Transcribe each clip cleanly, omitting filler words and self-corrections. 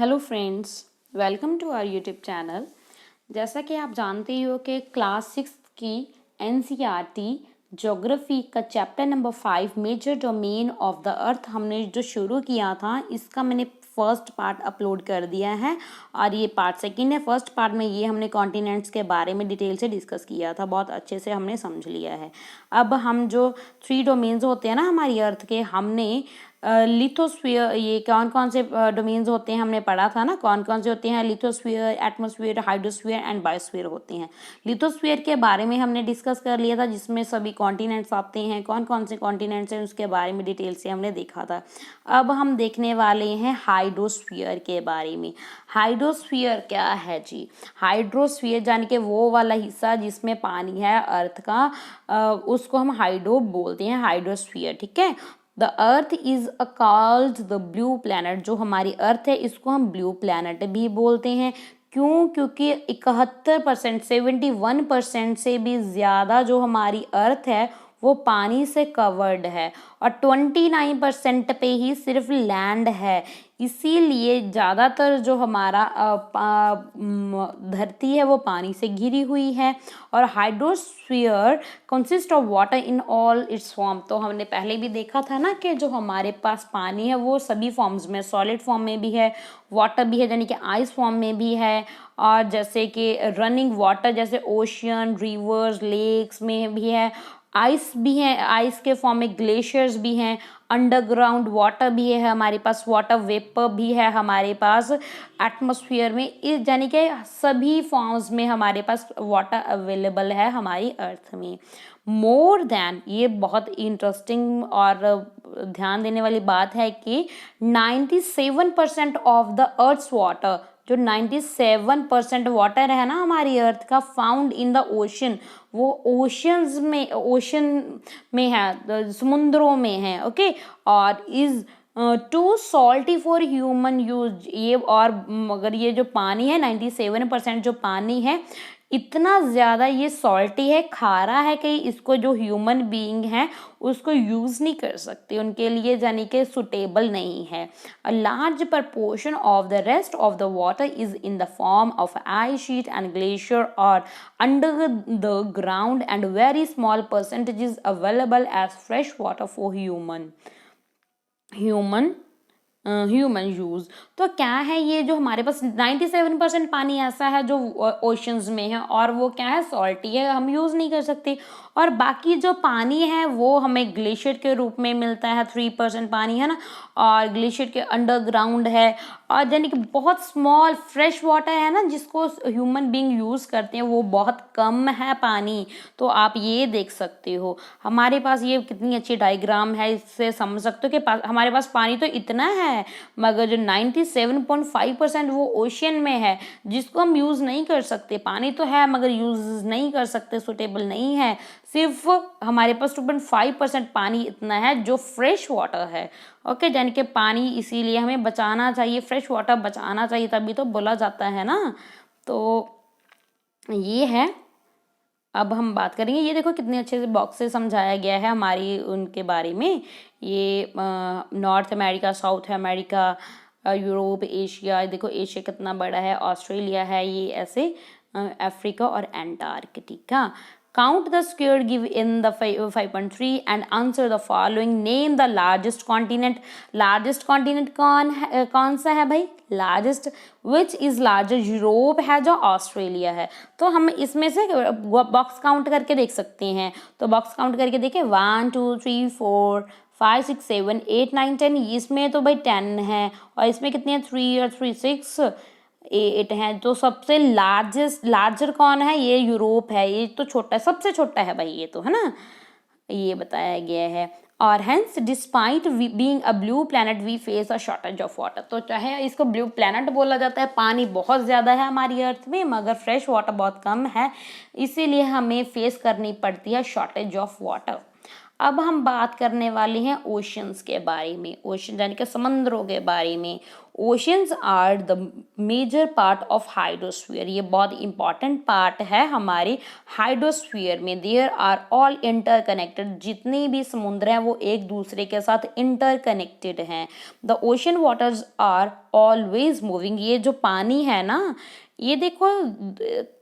Hello friends, welcome to our YouTube channel. जैसा कि आप जानते ही हो कि क्लास 6 की एनसीईआरटी ज्योग्राफी का chapter number 5 major domain of the earth हमने जो शुरू किया था, इसका मैंने फर्स्ट पार्ट अपलोड कर दिया है और ये पार्ट सेकंड है। फर्स्ट पार्ट में ये हमने कॉन्टिनेंट्स के बारे में डिटेल से डिस्कस किया था, बहुत अच्छे से हमने समझ लिया है। अब हम जो 3 डोमेन्स होते हैं ना हमारी अर्थ के, हमने लिथोस्फीयर, ये कौन कौन से डोमेन्स होते हैं हमने पढ़ा था ना, कौन कौन से होते हैं। Lithosphere, atmosphere, hydrosphere and biosphere होते हैं। लिथोस्फीयर के बारे में हमने डिस्कस कर लिया था, जिसमें सभी कॉन्टिनेंट्स आते हैं। कौन कौन से कॉन्टिनेंट्स हैं उसके बारे में डिटेल से हमने देखा था। अब हम देखने वाले हैं हाइड्रोस्फीयर के बारे में। हाइड्रोस्फीयर क्या है जी? हाइड्रोस्फीयर यानी कि वो वाला हिस्सा जिसमें पानी है अर्थ का, उसको हम हाइड्रो बोलते हैं, हाइड्रोस्फीयर। ठीक है। The earth is a called the blue planet. जो हमारी अर्थ है इसको हम ब्लू प्लैनेट भी बोलते हैं। क्यों? क्योंकि 71%, 71% से भी ज़्यादा जो हमारी अर्थ है वो पानी से कवर्ड है और 29% पे ही सिर्फ लैंड है। इसीलिए ज़्यादातर जो हमारा धरती है वो पानी से घिरी हुई है। और hydrosphere consist of water in all it's form. तो हमने पहले भी देखा था ना कि जो हमारे पास पानी है वो सभी फॉर्म्स में, सॉलिड फॉर्म में भी है, वाटर भी है यानी कि आइस फॉर्म में भी है, और जैसे कि रनिंग वाटर जैसे ओशियन, रिवर्स, लेक्स में भी है, आइस भी है, आइस के फॉर्म में ग्लेशियर्स भी हैं, अंडरग्राउंड वाटर भी है हमारे पास, वाटर वेपर भी है हमारे पास एटमॉस्फेयर में। इस यानी कि सभी फॉर्म्स में हमारे पास वाटर अवेलेबल है हमारी अर्थ में। मोर देन, ये बहुत इंटरेस्टिंग और ध्यान देने वाली बात है कि 97% ऑफ द अर्थ्स वाटर, जो 97% वाटर है ना हमारी अर्थ का, फाउंड इन द ओशन, वो ओशंस में, ओशन में है, समुद्रों में है। ओके। और is too salty for human use. ये और मगर ये जो पानी है 97% जो पानी है इतना ज़्यादा ये सॉल्टी है, खारा है कि इसको जो ह्यूमन बीइंग हैं उसको यूज़ नहीं कर सकते, उनके लिए यानी कि सुटेबल नहीं है। A large proportion of the rest of the water is in the form of ice sheet and glacier और under the ground and very small percentage is available as fresh water for human use. तो क्या है ये जो हमारे पास 97% पानी ऐसा है जो ओशंस में है और वो क्या है, सॉल्टी है, हम यूज नहीं कर सकते। और बाकी जो पानी है वो हमें ग्लेशियर के रूप में मिलता है, 3% पानी है ना, और ग्लेशियर के अंडरग्राउंड है, और यानी कि बहुत स्मॉल फ्रेश वाटर है ना जिसको ह्यूमन बीइंग यूज करते हैं, वो बहुत कम है पानी। तो आप ये देख सकते हो हमारे पास, ये कितनी अच्छी डायग्राम है, इससे समझ सकते हो कि हमारे पास पानी तो इतना है मगर जो 97.5% वो ओशियन में है जिसको हम यूज नहीं कर सकते। पानी तो है मगर यूज नहीं कर सकते, सुटेबल नहीं है। सिर्फ हमारे पास 2.5% पानी इतना है जो फ्रेश वाटर है। ओके, यानी कि पानी इसीलिए हमें बचाना चाहिए, फ्रेश वाटर बचाना चाहिए, तभी तो बोला जाता है ना। तो ये है। अब हम बात करेंगे, ये देखो कितने अच्छे से बॉक्स से समझाया गया है हमारी उनके बारे में। ये north America, south America, Europe, Asia, देखो एशिया कितना बड़ा है, ऑस्ट्रेलिया है, ये ऐसे अफ्रीका और Antarctica. Count the square give in the 5.3 and answer the following. Name the largest continent. Largest continent कौन सा है भाई? Largest which is larger? Europe है जो ऑस्ट्रेलिया है। तो हम इसमें से बॉक्स काउंट करके देख सकते हैं। तो बॉक्स काउंट करके देखें, 1 2 3 4 5 6 7 8 9 10। इसमें तो भाई 10 है और इसमें कितने हैं, 3 और 3 6 8 है। तो सबसे लार्जर कौन है? ये यूरोप है, ये तो छोटा है, सबसे छोटा है भाई ये तो, है ना, ये बताया गया है। और hence despite being a blue planet we face a shortage of water. तो चाहे इसको ब्लू प्लैनेट बोला जाता है, पानी बहुत ज़्यादा है हमारी अर्थ में मगर फ्रेश वाटर बहुत कम है, इसीलिए हमें फेस करनी पड़ती है शॉर्टेज ऑफ वाटर। अब हम बात करने वाले हैं ओशंस के बारे में। ओशन यानी कि समंदरों के बारे में। Oceans are the major part of hydrosphere, ये बहुत इंपॉर्टेंट पार्ट है हमारे हाइड्रोस्फीयर में। देयर आर ऑल इंटरकनेक्टेड, जितने भी समुद्र हैं वो एक दूसरे के साथ इंटरकनेक्टेड हैं। The ocean waters are always moving, ये जो पानी है ना ये देखो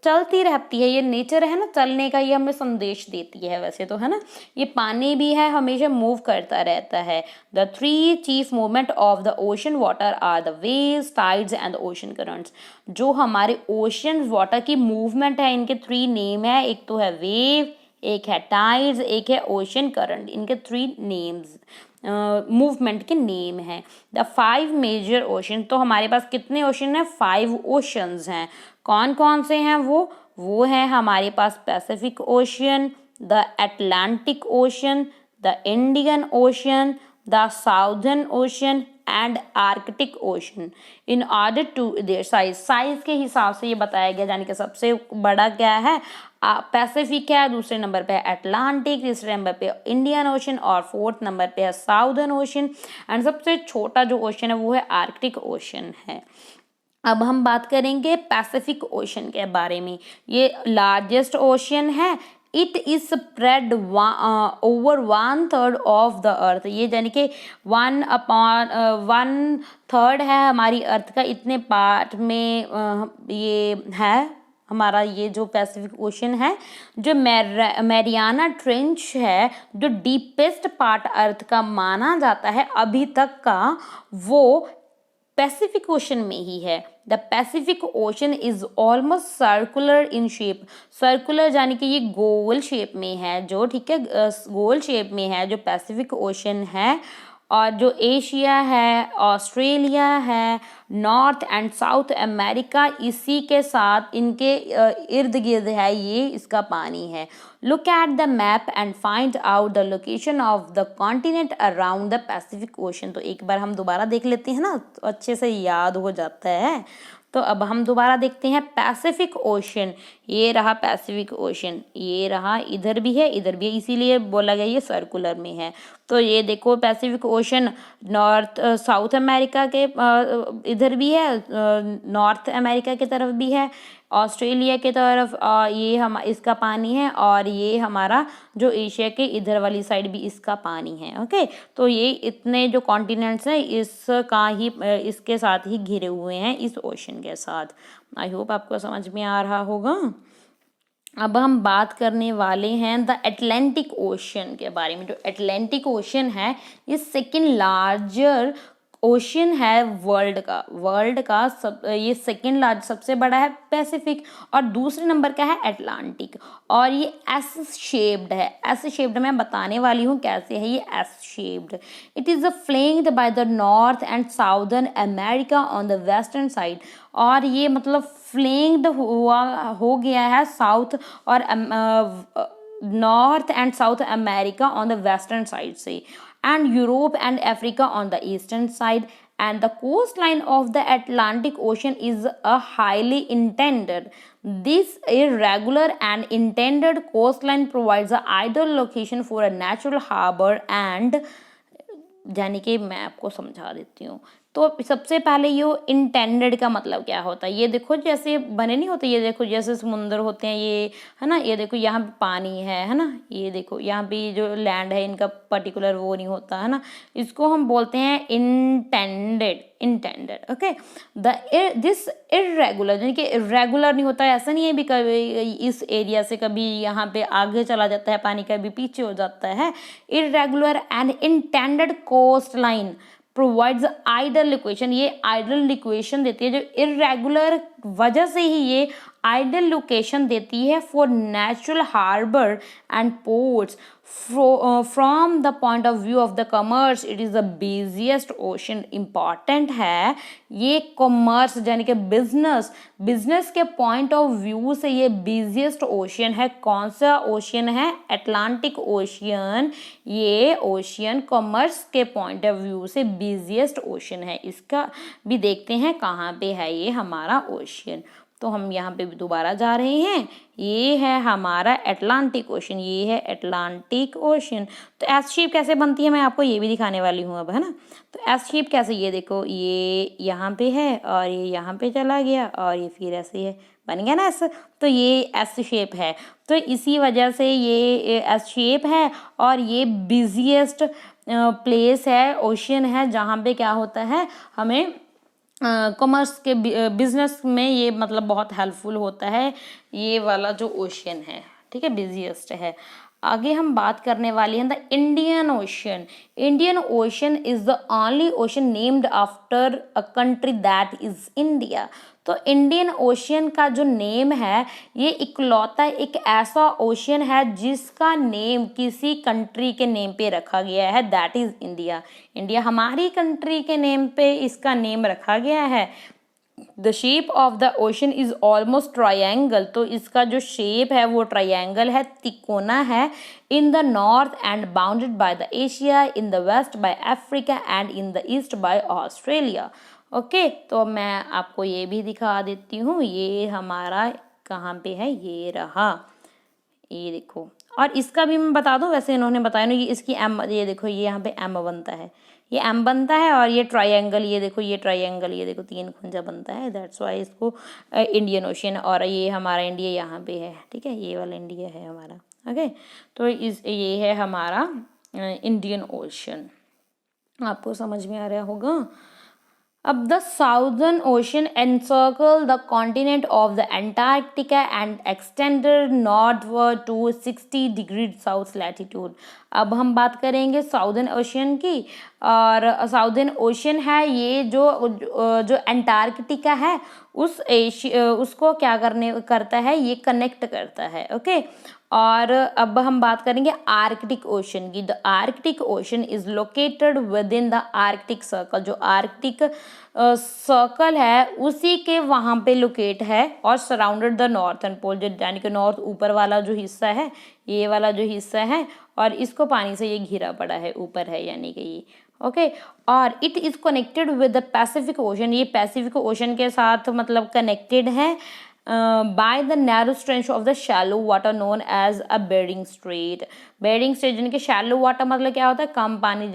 चलती रहती है, ये नेचर है ना चलने का, ये हमें संदेश देती है वैसे तो, है ना। ये पानी भी है, हमेशा मूव करता रहता है। The three chief movement of the ocean water are the waves, tides and the ocean currents. जो हमारे ओशन वाटर की मूवमेंट है, इनके थ्री नेम है, एक तो है वेव, एक है टाइड्स, एक है ओशन करंट। इनके थ्री नेम्स मूवमेंट के नेम है। द 5 मेजर ओशन, तो हमारे पास कितने ओशन हैं? 5 ओशंस हैं। कौन कौन से हैं वो है हमारे पास Pacific Ocean, the Atlantic Ocean, the Indian Ocean, the southern Ocean and Arctic Ocean. In order to their size के हिसाब से ये बताया गया, यानी कि सबसे बड़ा क्या है? पैसिफिक है, दूसरे नंबर पे है अटलांटिक, तीसरे नंबर पे इंडियन ओशन और फोर्थ नंबर पे है साउदर्न ओशन, एंड सबसे छोटा जो ओशन है वो है आर्कटिक ओशन है। अब हम बात करेंगे पैसिफिक ओशन के बारे में। ये लार्जेस्ट ओशन है। It is spread over 1/3 of the अर्थ, ये यानी कि 1/3 है हमारी अर्थ का, इतने पार्ट में ये है हमारा ये जो पैसिफिक ओशन है। जो मैरियाना ट्रेंच है, जो डीपेस्ट पार्ट अर्थ का माना जाता है अभी तक का, वो पैसिफिक ओशन में ही है। The Pacific ocean is almost circular in shape, circular यानी कि ये गोल शेप में है जो, ठीक है, गोल शेप में है जो पैसिफिक ओशन है। और जो एशिया है, ऑस्ट्रेलिया है, नॉर्थ एंड साउथ अमेरिका, इसी के साथ इनके इर्द गिर्द है ये इसका पानी है। Look at the map and find out the location of the continent around the Pacific ocean. तो एक बार हम दोबारा देख लेते हैं ना, तो अच्छे से याद हो जाता है। तो अब हम दोबारा देखते हैं पैसिफिक ओशन। ये रहा पैसिफिक ओशन, ये रहा, इधर भी है इधर भी है, इसीलिए बोला गया ये सर्कुलर में है। तो ये देखो Pacific ocean north south America के इधर भी है, नॉर्थ अमेरिका की तरफ भी है, ऑस्ट्रेलिया की तरफ ये हम इसका पानी है, और ये हमारा जो एशिया के इधर वाली साइड भी इसका पानी है। ओके, तो ये इतने जो कॉन्टिनेंट्स हैं इसका ही इसके साथ ही घिरे हुए हैं, इस ओशन के साथ। आई होप आपको समझ में आ रहा होगा। अब हम बात करने वाले हैं द अटलांटिक ओशन के बारे में। जो अटलांटिक ओशन है ये सेकेंड लार्जर ओशन है वर्ल्ड का ये सेकेंड लार्ज सबसे बड़ा है पैसिफिक, और दूसरे नंबर का है अटलांटिक। और ये एस शेप्ड है। एस शेप्ड मैं बताने वाली हूँ कैसे है ये S shaped. It is flanked by the north and southern America on the western side. और ये मतलब फ्लैंक्ड हो गया है साउथ और north and south America on the western side से, and Europe and Africa on the eastern side, and the coastline of the Atlantic Ocean is a highly indented. This irregular and indented coastline provides an ideal location for a natural harbor and यानी कि मैं आपको समझा देती हूँ। तो सबसे पहले ये इंटेंडेड का मतलब क्या होता है, ये देखो जैसे बने नहीं होते, ये देखो जैसे समुंदर होते हैं ये, है ना, ये देखो यहाँ पे पानी है ना, ये देखो यहाँ पे जो लैंड है इनका पर्टिकुलर वो नहीं होता है ना, इसको हम बोलते हैं इंटेंडेड। ओके, दिस इर्रेगुलर यानी कि इर्रेगुलर नहीं होता है, ऐसा नहीं है भी कभी इस एरिया से कभी यहाँ पे आगे चला जाता है पानी, कभी पीछे हो जाता है। Irregular and intended coast line provides ideal location, ये आइडल लोकेशन देती है। जो इर्रेगुलर वजह से ही ये आइडल लोकेशन देती है for natural harbour and ports. From the point of view of the commerce it is the busiest ocean. Important है ये कॉमर्स यानी कि बिजनेस के पॉइंट ऑफ व्यू से ये बिजिएस्ट ओशन है। कौन सा ओशन है? Atlantic ocean. ये ओशियन कॉमर्स के पॉइंट ऑफ व्यू से बिजिएस्ट ओशन है। इसका भी देखते हैं कहाँ पे है ये हमारा ओशियन। तो हम यहाँ पे भी दोबारा जा रहे हैं। ये है हमारा अटलांटिक ओशन, ये है अटलांटिक ओशन। तो एस शेप कैसे बनती है मैं आपको ये भी दिखाने वाली हूँ अब, है ना। तो एस शेप कैसे, ये देखो ये यहाँ पे है और ये यहाँ पे चला गया और ये फिर ऐसे है, बन गया ना एस। तो ये एस शेप है, तो इसी वजह से ये एस शेप है। और ये बिजिएस्ट प्लेस है, ओशन है, जहाँ पे क्या होता है हमें कॉमर्स के बिजनेस में ये मतलब बहुत हेल्पफुल होता है, ये वाला जो ओशन है, ठीक है, बिजिएस्ट है। आगे हम बात करने वाली हैं the Indian ocean. Indian ocean is the only ocean named after a country that is India. तो इंडियन ओशन का जो नेम है ये इकलौता एक ऐसा ओशन है जिसका नेम किसी कंट्री के नेम पे रखा गया है, दैट इज इंडिया। इंडिया हमारी कंट्री के नेम पे इसका नेम रखा गया है। The shape of the ocean is almost triangle. तो इसका जो शेप है वो ट्रायंगल है, तिकोना है। In the north and bounded by the Asia, in the west by Africa and in the east by Australia. Okay, तो मैं आपको ये भी दिखा देती हूँ, ये हमारा कहाँ पे है, ये रहा, ये देखो। और इसका भी मैं बता दूं, वैसे इन्होंने बताया ना, ये इसकी एम, ये देखो ये यहाँ पे एम बनता है, ये एम बनता है। और ये ट्रायंगल, ये देखो ये ट्रायंगल, ये देखो 3 खुंजा बनता है, दैट्स वाई इसको इंडियन ओशन। और ये हमारा इंडिया यहाँ पे है, ठीक है, ये वाला इंडिया है हमारा। ओके, तो ये है हमारा इंडियन ओशन। आपको समझ में आ रहा होगा। अब the southern ocean encircle the continent of the Antarctica and extended northward to 60 degree south latitude. अब हम बात करेंगे साउदर्न ओशन की। और साउदर्न ओशन है ये जो अंटार्कटिका है उसको क्या करता है, ये कनेक्ट करता है। ओके, और अब हम बात करेंगे आर्कटिक ओशन की। The Arctic ocean is located with in the Arctic circle. जो आर्कटिक सर्कल है उसी के वहाँ पे लोकेट है और सराउंडेड द नॉर्थर्न पोल, जो यानी कि नॉर्थ ऊपर वाला जो हिस्सा है, ये वाला जो हिस्सा है, और इसको पानी से ये घिरा पड़ा है, ऊपर है यानी कि ये। ओके, और it is connected with the Pacific ocean. ये पैसिफिक ओशन के साथ मतलब कनेक्टेड है by the narrow stretch of the shallow water known as a Bering strait. Bering strait यानी कि शैलो वाटर मतलब क्या होता है, कम पानी,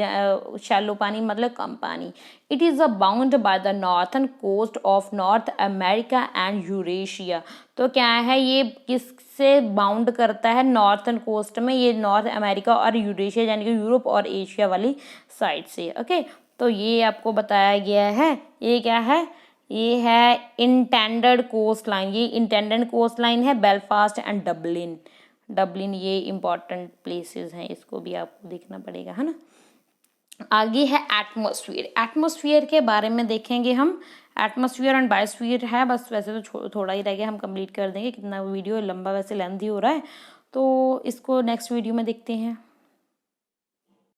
शैलो पानी मतलब कम पानी। It is a bound by the northern coast of North America and Eurasia. तो क्या है, ये किससे बाउंड करता है, नॉर्थर्न कोस्ट में, ये नॉर्थ अमेरिका और यूरेशिया यानी कि यूरोप और एशिया वाली साइड से। ओके, तो ये आपको बताया गया है। ये क्या है, ये है इंटेंडेड कोस्ट लाइन। ये इंटेंडेड कोस्ट लाइन है बेलफास्ट एंड डबलिन। डबलिन ये इंपॉर्टेंट प्लेसेस हैं, इसको भी आपको देखना पड़ेगा, है ना। आगे है एटमॉस्फेयर। एटमॉस्फेयर के बारे में देखेंगे हम। एटमॉस्फेयर एंड बायोस्फीयर है बस, वैसे तो थोड़ा ही रह गया, हम कंप्लीट कर देंगे। कितना वीडियो लंबा, वैसे लेंथी हो रहा है, तो इसको नेक्स्ट वीडियो में देखते हैं।